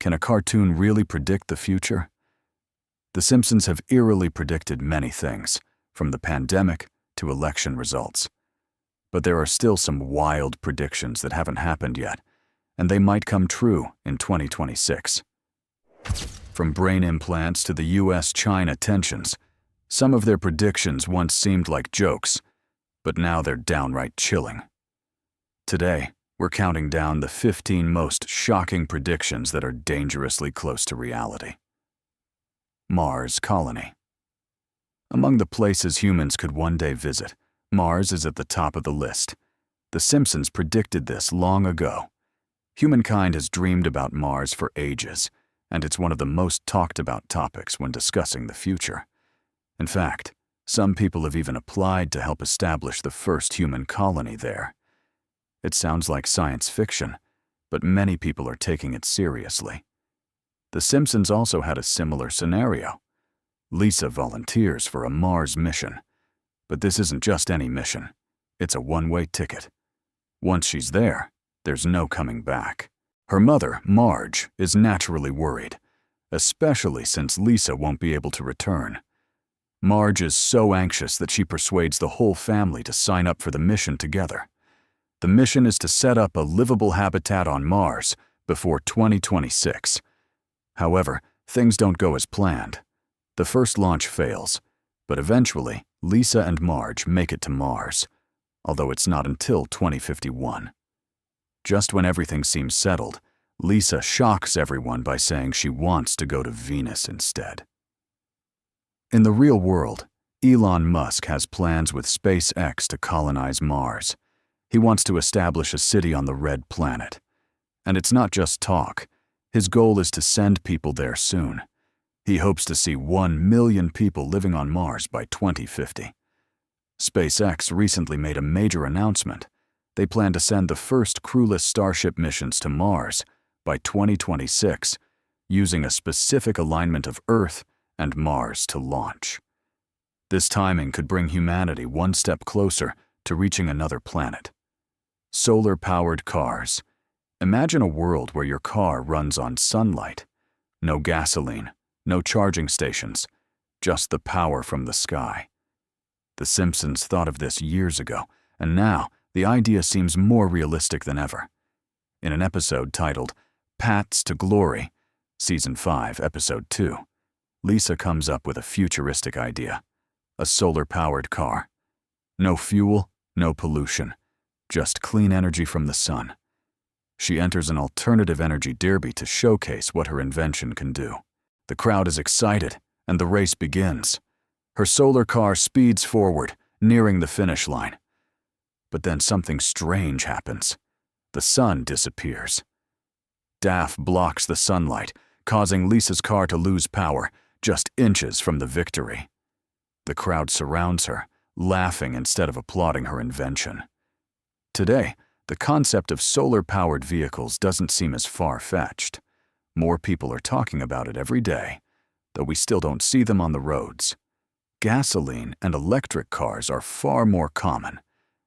Can a cartoon really predict the future? The Simpsons have eerily predicted many things, from the pandemic to election results. But there are still some wild predictions that haven't happened yet, and they might come true in 2026. From brain implants to the US-China tensions, some of their predictions once seemed like jokes, but now they're downright chilling. Today, we're counting down the 15 most shocking predictions that are dangerously close to reality. Mars colony. Among the places humans could one day visit, Mars is at the top of the list. The Simpsons predicted this long ago. Humankind has dreamed about Mars for ages, and it's one of the most talked about topics when discussing the future. In fact, some people have even applied to help establish the first human colony there. It sounds like science fiction, but many people are taking it seriously. The Simpsons also had a similar scenario. Lisa volunteers for a Mars mission. But this isn't just any mission. It's a one-way ticket. Once she's there, there's no coming back. Her mother, Marge, is naturally worried, especially since Lisa won't be able to return. Marge is so anxious that she persuades the whole family to sign up for the mission together. The mission is to set up a livable habitat on Mars before 2026. However, things don't go as planned. The first launch fails, but eventually, Lisa and Marge make it to Mars, although it's not until 2051. Just when everything seems settled, Lisa shocks everyone by saying she wants to go to Venus instead. In the real world, Elon Musk has plans with SpaceX to colonize Mars. He wants to establish a city on the red planet. And it's not just talk. His goal is to send people there soon. He hopes to see 1 million people living on Mars by 2050. SpaceX recently made a major announcement. They plan to send the first crewless Starship missions to Mars by 2026, using a specific alignment of Earth and Mars to launch. This timing could bring humanity one step closer to reaching another planet. Solar-powered cars. Imagine a world where your car runs on sunlight. No gasoline, no charging stations, just the power from the sky. The Simpsons thought of this years ago, and now the idea seems more realistic than ever. In an episode titled Paths to Glory, Season 5, Episode 2, Lisa comes up with a futuristic idea: a solar-powered car. No fuel, no pollution, just clean energy from the sun. She enters an alternative energy derby to showcase what her invention can do. The crowd is excited, and the race begins. Her solar car speeds forward, nearing the finish line. But then something strange happens. The sun disappears. DAF blocks the sunlight, causing Lisa's car to lose power just inches from the victory. The crowd surrounds her, laughing instead of applauding her invention. Today, the concept of solar-powered vehicles doesn't seem as far-fetched. More people are talking about it every day, though we still don't see them on the roads. Gasoline and electric cars are far more common,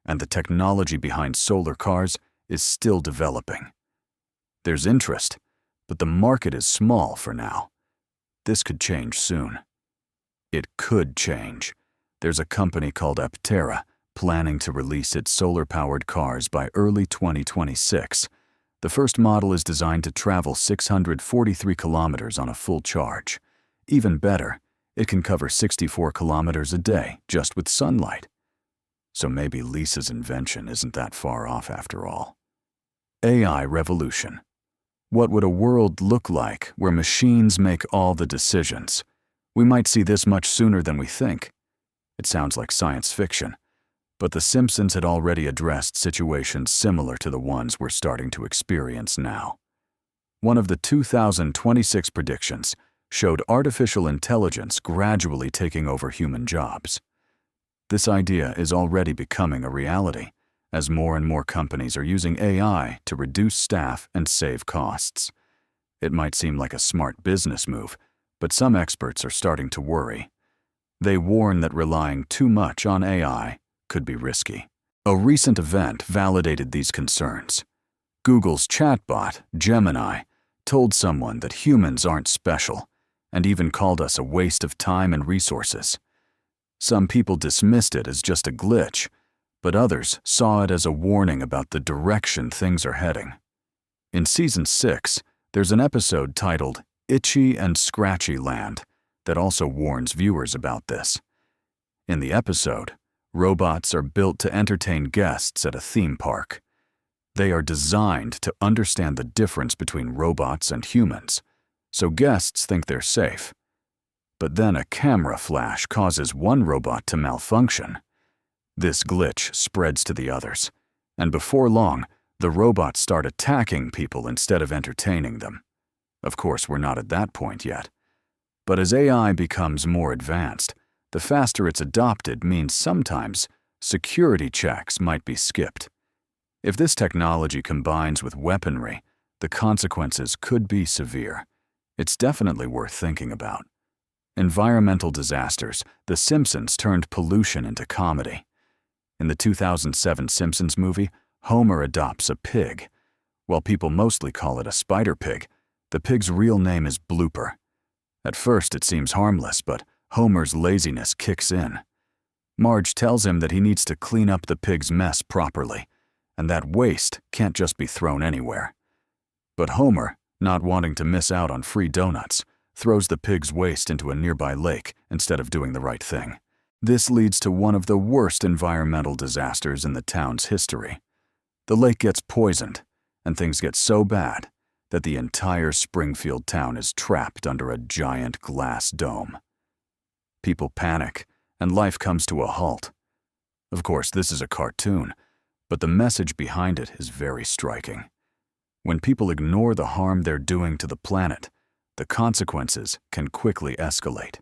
and the technology behind solar cars is still developing. There's interest, but the market is small for now. This could change soon. It could change. There's a company called Aptera planning to release its solar-powered cars by early 2026. The first model is designed to travel 643 kilometers on a full charge. Even better, it can cover 64 kilometers a day just with sunlight. So maybe Lisa's invention isn't that far off after all. AI revolution. What would a world look like where machines make all the decisions? We might see this much sooner than we think. It sounds like science fiction, but The Simpsons had already addressed situations similar to the ones we're starting to experience now. One of the 2026 predictions showed artificial intelligence gradually taking over human jobs. This idea is already becoming a reality, as more and more companies are using AI to reduce staff and save costs. It might seem like a smart business move, but some experts are starting to worry. They warn that relying too much on AI could be risky. A recent event validated these concerns. Google's chatbot, Gemini, told someone that humans aren't special, and even called us a waste of time and resources. Some people dismissed it as just a glitch, but others saw it as a warning about the direction things are heading. In Season 6, there's an episode titled Itchy and Scratchy Land that also warns viewers about this. In the episode, robots are built to entertain guests at a theme park. They are designed to understand the difference between robots and humans, so guests think they're safe. But then a camera flash causes one robot to malfunction. This glitch spreads to the others, and before long, the robots start attacking people instead of entertaining them. Of course, we're not at that point yet. But as AI becomes more advanced, the faster it's adopted means sometimes security checks might be skipped. If this technology combines with weaponry, the consequences could be severe. It's definitely worth thinking about. Environmental disasters, The Simpsons turned pollution into comedy. In the 2007 Simpsons movie, Homer adopts a pig. While people mostly call it a spider pig, the pig's real name is Blooper. At first it seems harmless, but Homer's laziness kicks in. Marge tells him that he needs to clean up the pig's mess properly, and that waste can't just be thrown anywhere. But Homer, not wanting to miss out on free donuts, throws the pig's waste into a nearby lake instead of doing the right thing. This leads to one of the worst environmental disasters in the town's history. The lake gets poisoned, and things get so bad that the entire Springfield town is trapped under a giant glass dome. People panic, and life comes to a halt. Of course, this is a cartoon, but the message behind it is very striking. When people ignore the harm they're doing to the planet, the consequences can quickly escalate.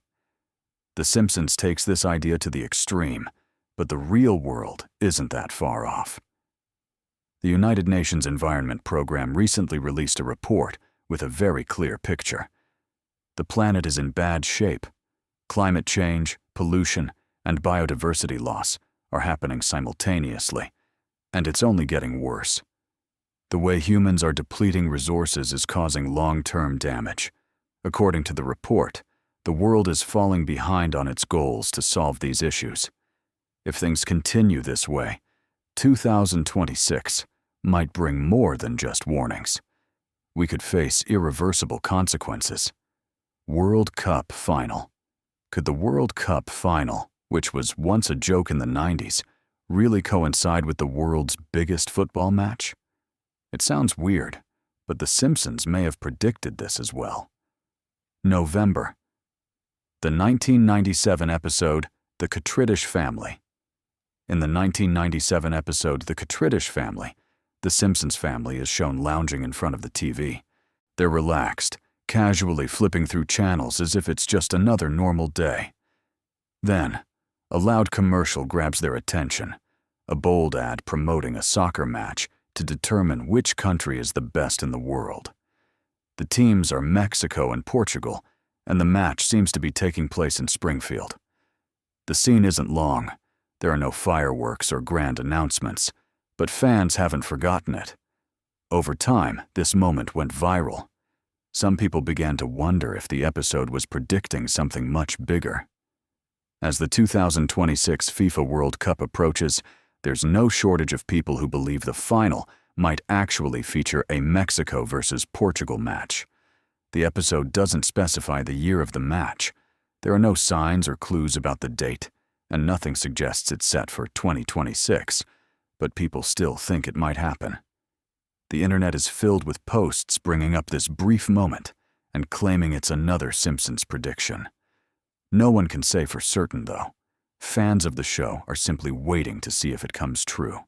The Simpsons takes this idea to the extreme, but the real world isn't that far off. The United Nations Environment Program recently released a report with a very clear picture. The planet is in bad shape. Climate change, pollution, and biodiversity loss are happening simultaneously, and it's only getting worse. The way humans are depleting resources is causing long-term damage. According to the report, the world is falling behind on its goals to solve these issues. If things continue this way, 2026 might bring more than just warnings. We could face irreversible consequences. World Cup Final. Could the World Cup Final, which was once a joke in the 90s, really coincide with the world's biggest football match? It sounds weird, but The Simpsons may have predicted this as well. November. The 1997 episode, The Kittredge Family. In the 1997 episode, The Kittredge Family, the Simpsons family is shown lounging in front of the TV. They're relaxed, casually flipping through channels as if it's just another normal day. Then, a loud commercial grabs their attention, a bold ad promoting a soccer match to determine which country is the best in the world. The teams are Mexico and Portugal, and the match seems to be taking place in Springfield. The scene isn't long. There are no fireworks or grand announcements, but fans haven't forgotten it. Over time, this moment went viral. Some people began to wonder if the episode was predicting something much bigger. As the 2026 FIFA World Cup approaches, there's no shortage of people who believe the final might actually feature a Mexico versus Portugal match. The episode doesn't specify the year of the match. There are no signs or clues about the date, and nothing suggests it's set for 2026, but people still think it might happen. The internet is filled with posts bringing up this brief moment and claiming it's another Simpsons prediction. No one can say for certain, though. Fans of the show are simply waiting to see if it comes true.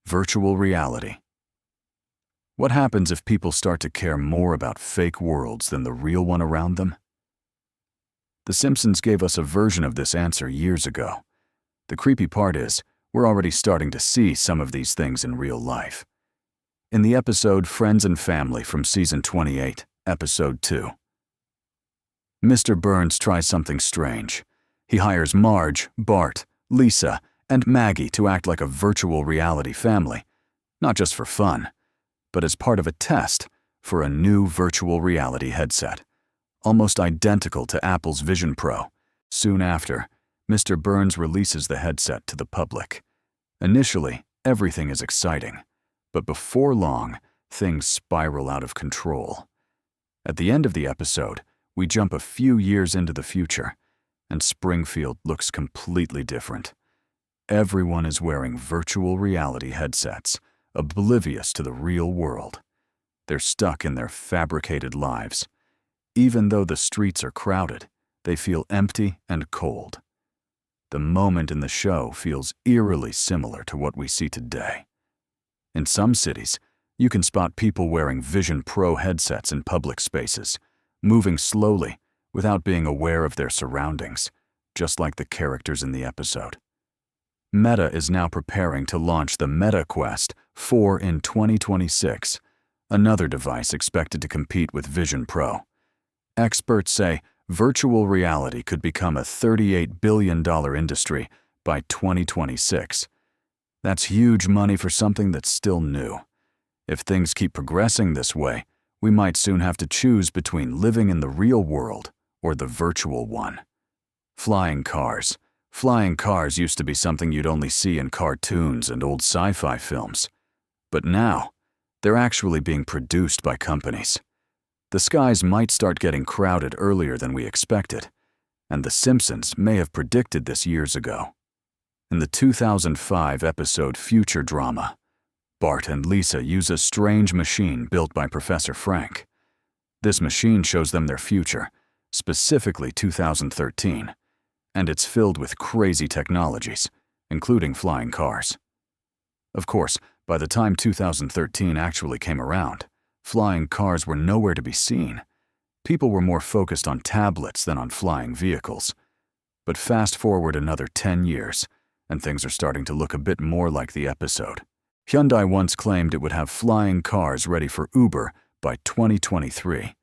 Virtual reality. What happens if people start to care more about fake worlds than the real one around them? The Simpsons gave us a version of this answer years ago. The creepy part is, we're already starting to see some of these things in real life. In the episode Friends and Family from Season 28, Episode 2. Mr. Burns tries something strange. He hires Marge, Bart, Lisa, and Maggie to act like a virtual reality family, not just for fun, but as part of a test for a new virtual reality headset, almost identical to Apple's Vision Pro. Soon after, Mr. Burns releases the headset to the public. Initially, everything is exciting, but before long, things spiral out of control. At the end of the episode, we jump a few years into the future, and Springfield looks completely different. Everyone is wearing virtual reality headsets, oblivious to the real world. They're stuck in their fabricated lives. Even though the streets are crowded, they feel empty and cold. The moment in the show feels eerily similar to what we see today. In some cities, you can spot people wearing Vision Pro headsets in public spaces, moving slowly without being aware of their surroundings, just like the characters in the episode. Meta is now preparing to launch the Meta Quest 4 in 2026, another device expected to compete with Vision Pro. Experts say virtual reality could become a $38 billion industry by 2026. That's huge money for something that's still new. If things keep progressing this way, we might soon have to choose between living in the real world or the virtual one. Flying cars. Flying cars used to be something you'd only see in cartoons and old sci-fi films. But now, they're actually being produced by companies. The skies might start getting crowded earlier than we expected, and The Simpsons may have predicted this years ago. In the 2005 episode Future Drama, Bart and Lisa use a strange machine built by Professor Frank. This machine shows them their future, specifically 2013, and it's filled with crazy technologies, including flying cars. Of course, by the time 2013 actually came around, flying cars were nowhere to be seen. People were more focused on tablets than on flying vehicles. But fast forward another 10 years, and things are starting to look a bit more like the episode. Hyundai once claimed it would have flying cars ready for Uber by 2023.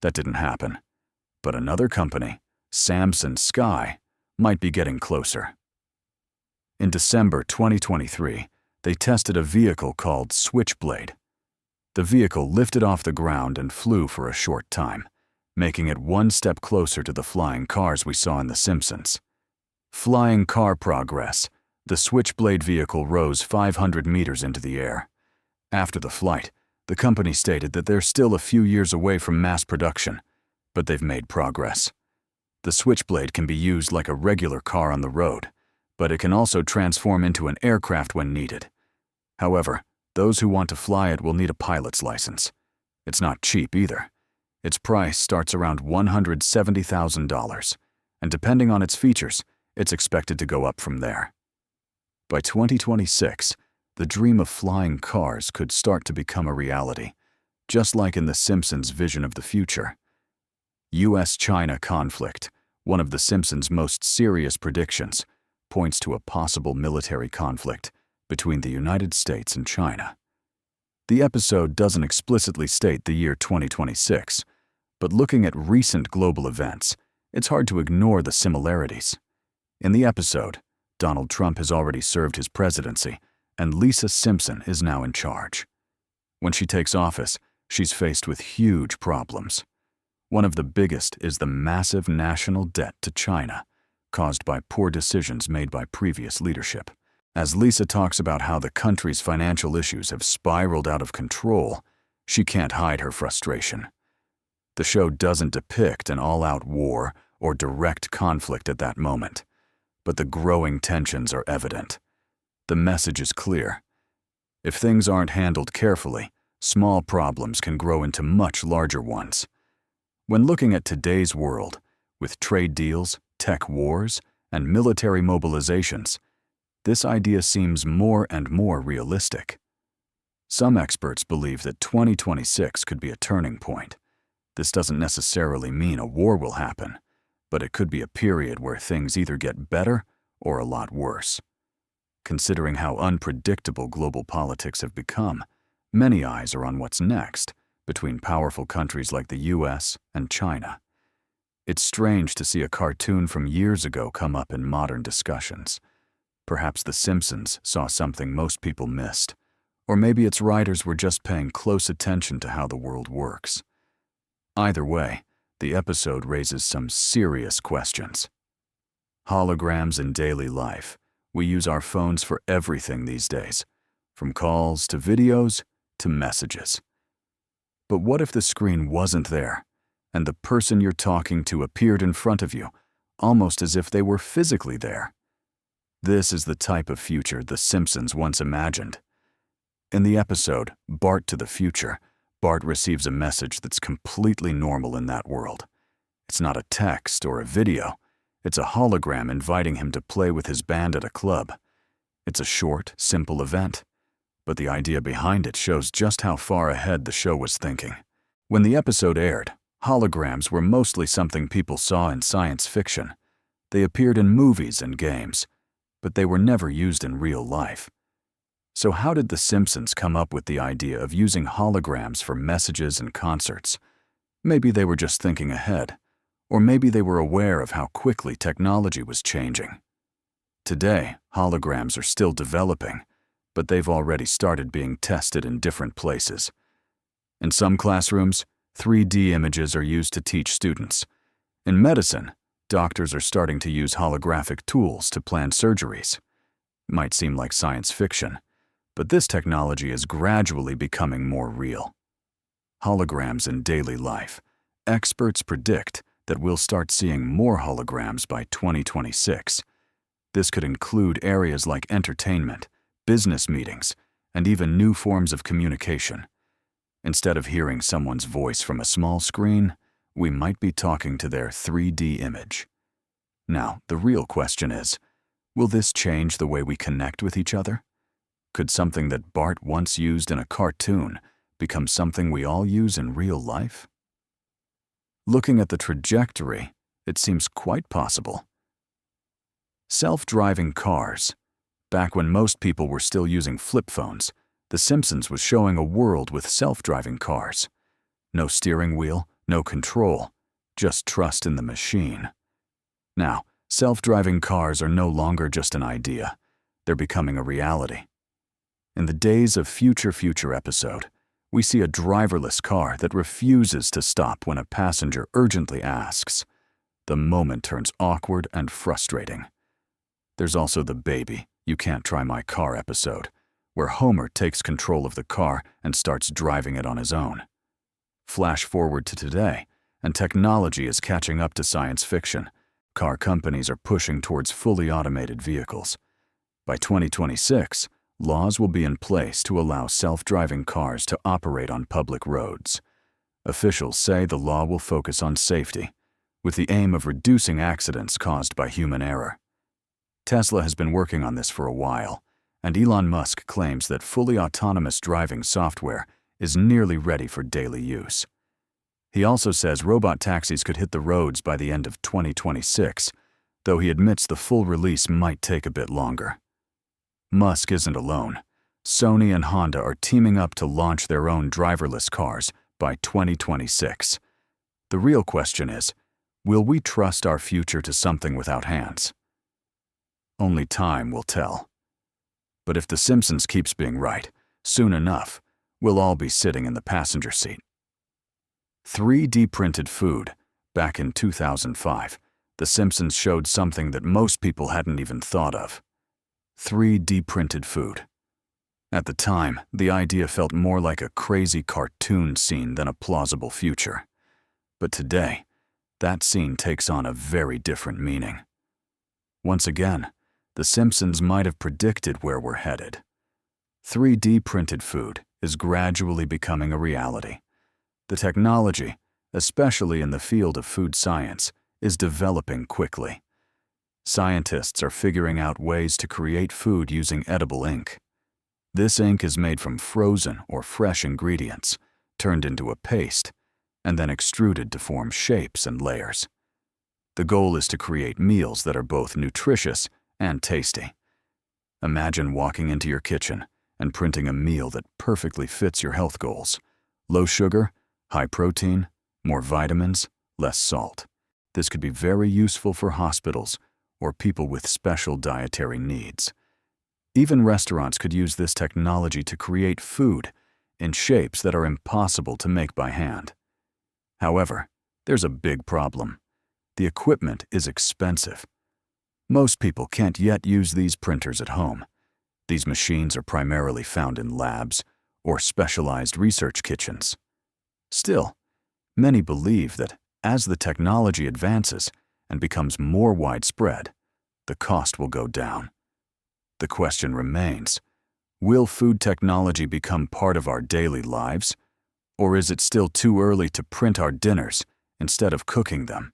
That didn't happen. But another company, Samsung Sky, might be getting closer. In December 2023, they tested a vehicle called Switchblade. The vehicle lifted off the ground and flew for a short time, making it one step closer to the flying cars we saw in The Simpsons. Flying car progress. The Switchblade vehicle rose 500 meters into the air. After the flight, the company stated that they're still a few years away from mass production, but they've made progress. The Switchblade can be used like a regular car on the road, but it can also transform into an aircraft when needed. However, those who want to fly it will need a pilot's license. It's not cheap either. Its price starts around $170,000, and depending on its features, it's expected to go up from there. By 2026, the dream of flying cars could start to become a reality, just like in The Simpsons' vision of the future. US-China conflict, one of The Simpsons' most serious predictions, points to a possible military conflict between the United States and China. The episode doesn't explicitly state the year 2026, but looking at recent global events, it's hard to ignore the similarities. In the episode, Donald Trump has already served his presidency, and Lisa Simpson is now in charge. When she takes office, she's faced with huge problems. One of the biggest is the massive national debt to China, caused by poor decisions made by previous leadership. As Lisa talks about how the country's financial issues have spiraled out of control, she can't hide her frustration. The show doesn't depict an all-out war or direct conflict at that moment, but the growing tensions are evident. The message is clear. If things aren't handled carefully, small problems can grow into much larger ones. When looking at today's world, with trade deals, tech wars, and military mobilizations, this idea seems more and more realistic. Some experts believe that 2026 could be a turning point. This doesn't necessarily mean a war will happen, but it could be a period where things either get better or a lot worse. Considering how unpredictable global politics have become, many eyes are on what's next between powerful countries like the US and China. It's strange to see a cartoon from years ago come up in modern discussions. Perhaps The Simpsons saw something most people missed, Or maybe its writers were just paying close attention to how the world works. Either way, the episode raises some serious questions. Holograms in daily life. We use our phones for everything these days, from calls to videos to messages. But what if the screen wasn't there, and the person you're talking to appeared in front of you, almost as if they were physically there? This is the type of future The Simpsons once imagined. In the episode, Bart to the Future, Bart receives a message that's completely normal in that world. It's not a text or a video. It's a hologram inviting him to play with his band at a club. It's a short, simple event, but the idea behind it shows just how far ahead the show was thinking. When the episode aired, holograms were mostly something people saw in science fiction. They appeared in movies and games, but they were never used in real life. So how did The Simpsons come up with the idea of using holograms for messages and concerts? Maybe they were just thinking ahead, or maybe they were aware of how quickly technology was changing. Today, holograms are still developing, but they've already started being tested in different places. In some classrooms, 3D images are used to teach students. In medicine, doctors are starting to use holographic tools to plan surgeries. It might seem like science fiction, but this technology is gradually becoming more real. Holograms in daily life. Experts predict that we'll start seeing more holograms by 2026. This could include areas like entertainment, business meetings, and even new forms of communication. Instead of hearing someone's voice from a small screen, we might be talking to their 3D image. Now, the real question is, will this change the way we connect with each other? Could something that Bart once used in a cartoon become something we all use in real life? Looking at the trajectory, it seems quite possible. Self-driving cars. Back when most people were still using flip phones, The Simpsons was showing a world with self-driving cars. No steering wheel, no control, just trust in the machine. Now, self-driving cars are no longer just an idea. They're becoming a reality. In the Days of Future episode, we see a driverless car that refuses to stop when a passenger urgently asks. The moment turns awkward and frustrating. There's also the Baby, You Can't Try My Car episode, where Homer takes control of the car and starts driving it on his own. Flash forward to today, and technology is catching up to science fiction. Car companies are pushing towards fully automated vehicles. By 2026, laws will be in place to allow self-driving cars to operate on public roads. Officials say the law will focus on safety, with the aim of reducing accidents caused by human error. Tesla has been working on this for a while, and Elon Musk claims that fully autonomous driving software is nearly ready for daily use. He also says robot taxis could hit the roads by the end of 2026, though he admits the full release might take a bit longer. Musk isn't alone. Sony and Honda are teaming up to launch their own driverless cars by 2026. The real question is, will we trust our future to something without hands? Only time will tell. But if The Simpsons keeps being right, soon enough, we'll all be sitting in the passenger seat. 3D printed food. Back in 2005, The Simpsons showed something that most people hadn't even thought of. 3D printed food. At the time, the idea felt more like a crazy cartoon scene than a plausible future. But today, that scene takes on a very different meaning. Once again, The Simpsons might have predicted where we're headed. 3D printed food is gradually becoming a reality. The technology, especially in the field of food science, is developing quickly. Scientists are figuring out ways to create food using edible ink. This ink is made from frozen or fresh ingredients, turned into a paste, and then extruded to form shapes and layers. The goal is to create meals that are both nutritious and tasty. Imagine walking into your kitchen and printing a meal that perfectly fits your health goals. Low sugar, high protein, more vitamins, less salt. This could be very useful for hospitals or people with special dietary needs. Even restaurants could use this technology to create food in shapes that are impossible to make by hand. However, there's a big problem. The equipment is expensive. Most people can't yet use these printers at home. These machines are primarily found in labs or specialized research kitchens. Still, many believe that as the technology advances and becomes more widespread, the cost will go down. The question remains, will food technology become part of our daily lives, or is it still too early to print our dinners instead of cooking them?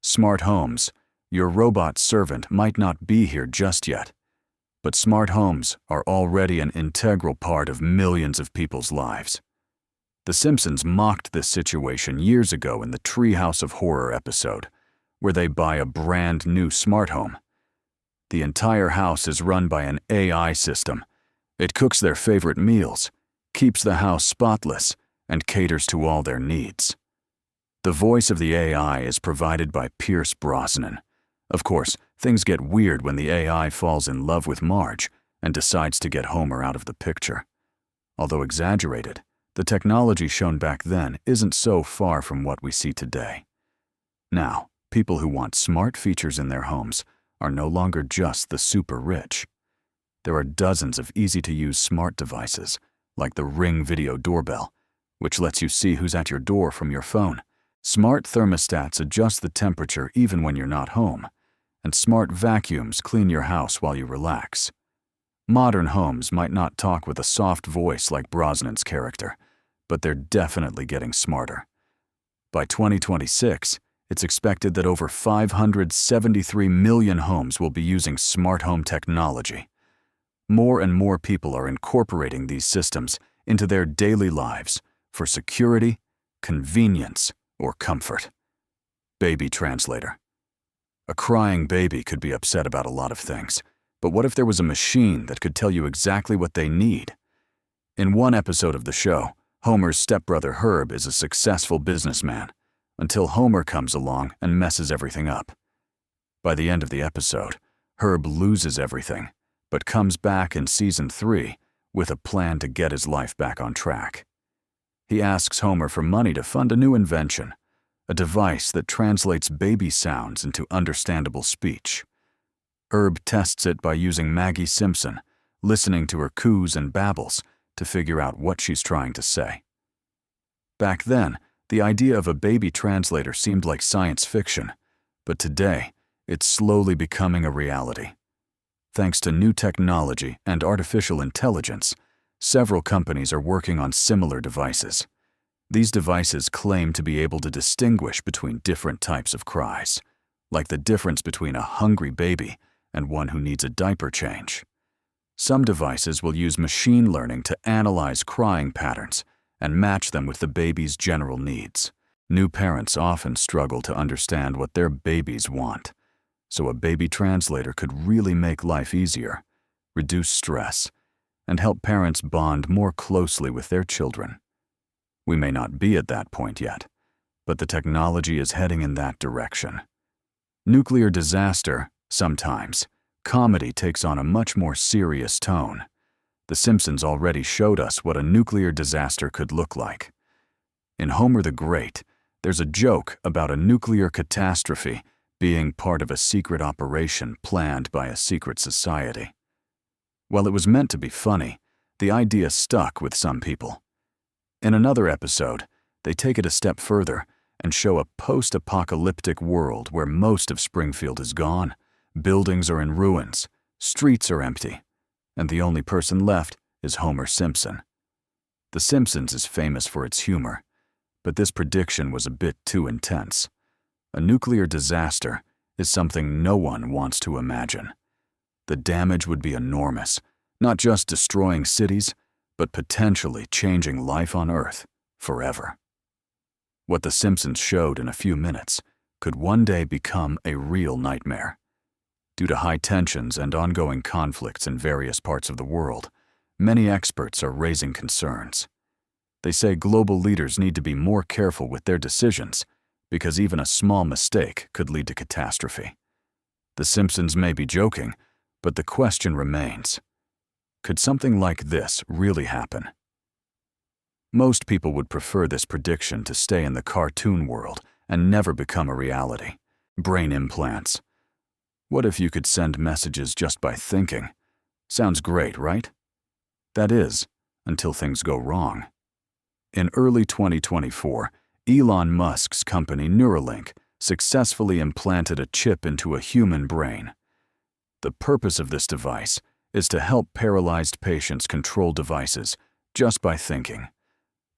Smart homes, your robot servant might not be here just yet, but smart homes are already an integral part of millions of people's lives. The Simpsons mocked this situation years ago in the Treehouse of Horror episode, where they buy a brand new smart home. The entire house is run by an AI system. It cooks their favorite meals, keeps the house spotless, and caters to all their needs. The voice of the AI is provided by Pierce Brosnan. Of course, things get weird when the AI falls in love with Marge and decides to get Homer out of the picture. Although exaggerated, the technology shown back then isn't so far from what we see today. Now, people who want smart features in their homes are no longer just the super rich. There are dozens of easy-to-use smart devices, like the Ring video doorbell, which lets you see who's at your door from your phone. Smart thermostats adjust the temperature even when you're not home, and smart vacuums clean your house while you relax. Modern homes might not talk with a soft voice like Brosnan's character, but they're definitely getting smarter. By 2026, it's expected that over 573 million homes will be using smart home technology. More and more people are incorporating these systems into their daily lives for security, convenience, or comfort. Baby translator. A crying baby could be upset about a lot of things, but what if there was a machine that could tell you exactly what they need? In one episode of the show, Homer's stepbrother Herb is a successful businessman, until Homer comes along and messes everything up. By the end of the episode, Herb loses everything, but comes back in season 3 with a plan to get his life back on track. He asks Homer for money to fund a new invention, a device that translates baby sounds into understandable speech. Herb tests it by using Maggie Simpson, listening to her coos and babbles to figure out what she's trying to say. Back then, the idea of a baby translator seemed like science fiction, but today, it's slowly becoming a reality. Thanks to new technology and artificial intelligence, several companies are working on similar devices. These devices claim to be able to distinguish between different types of cries, like the difference between a hungry baby and one who needs a diaper change. Some devices will use machine learning to analyze crying patterns and match them with the baby's general needs. New parents often struggle to understand what their babies want, so a baby translator could really make life easier, reduce stress, and help parents bond more closely with their children. We may not be at that point yet, but the technology is heading in that direction. Nuclear disaster, sometimes, comedy takes on a much more serious tone. The Simpsons already showed us what a nuclear disaster could look like. In Homer the Great, there's a joke about a nuclear catastrophe being part of a secret operation planned by a secret society. While it was meant to be funny, the idea stuck with some people. In another episode, they take it a step further and show a post-apocalyptic world where most of Springfield is gone, buildings are in ruins, streets are empty, and the only person left is Homer Simpson. The Simpsons is famous for its humor, but this prediction was a bit too intense. A nuclear disaster is something no one wants to imagine. The damage would be enormous, not just destroying cities, but potentially changing life on Earth forever. What The Simpsons showed in a few minutes could one day become a real nightmare. Due to high tensions and ongoing conflicts in various parts of the world, many experts are raising concerns. They say global leaders need to be more careful with their decisions because even a small mistake could lead to catastrophe. The Simpsons may be joking, but the question remains, Could something like this really happen? Most people would prefer this prediction to stay in the cartoon world and never become a reality. Brain implants. What if you could send messages just by thinking? Sounds great, right? That is, until things go wrong. In early 2024, Elon Musk's company Neuralink successfully implanted a chip into a human brain. The purpose of this device is to help paralyzed patients control devices just by thinking,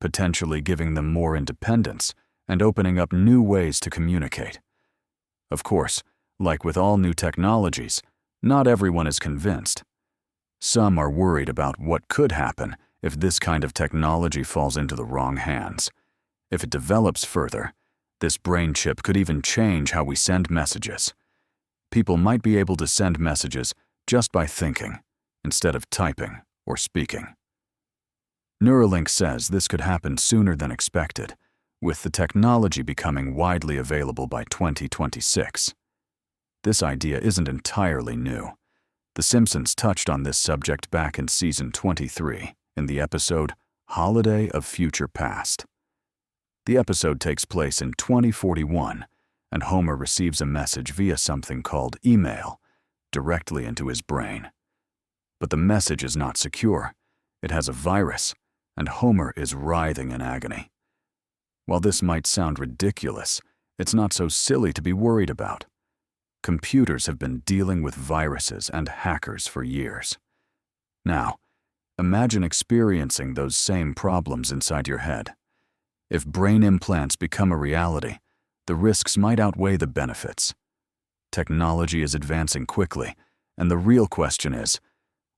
potentially giving them more independence and opening up new ways to communicate. Of course, like with all new technologies, not everyone is convinced. Some are worried about what could happen if this kind of technology falls into the wrong hands. If it develops further, this brain chip could even change how we send messages. People might be able to send messages just by thinking, instead of typing or speaking. Neuralink says this could happen sooner than expected, with the technology becoming widely available by 2026. This idea isn't entirely new. The Simpsons touched on this subject back in season 23 in the episode Holiday of Future Past. The episode takes place in 2041, and Homer receives a message via something called email directly into his brain. But the message is not secure. It has a virus, and Homer is writhing in agony. While this might sound ridiculous, it's not so silly to be worried about. Computers have been dealing with viruses and hackers for years. Now, imagine experiencing those same problems inside your head. If brain implants become a reality, the risks might outweigh the benefits. Technology is advancing quickly, and the real question is,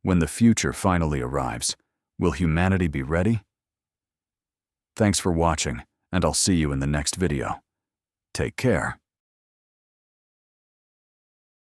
when the future finally arrives, will humanity be ready? Thanks for watching, and I'll see you in the next video. Take care.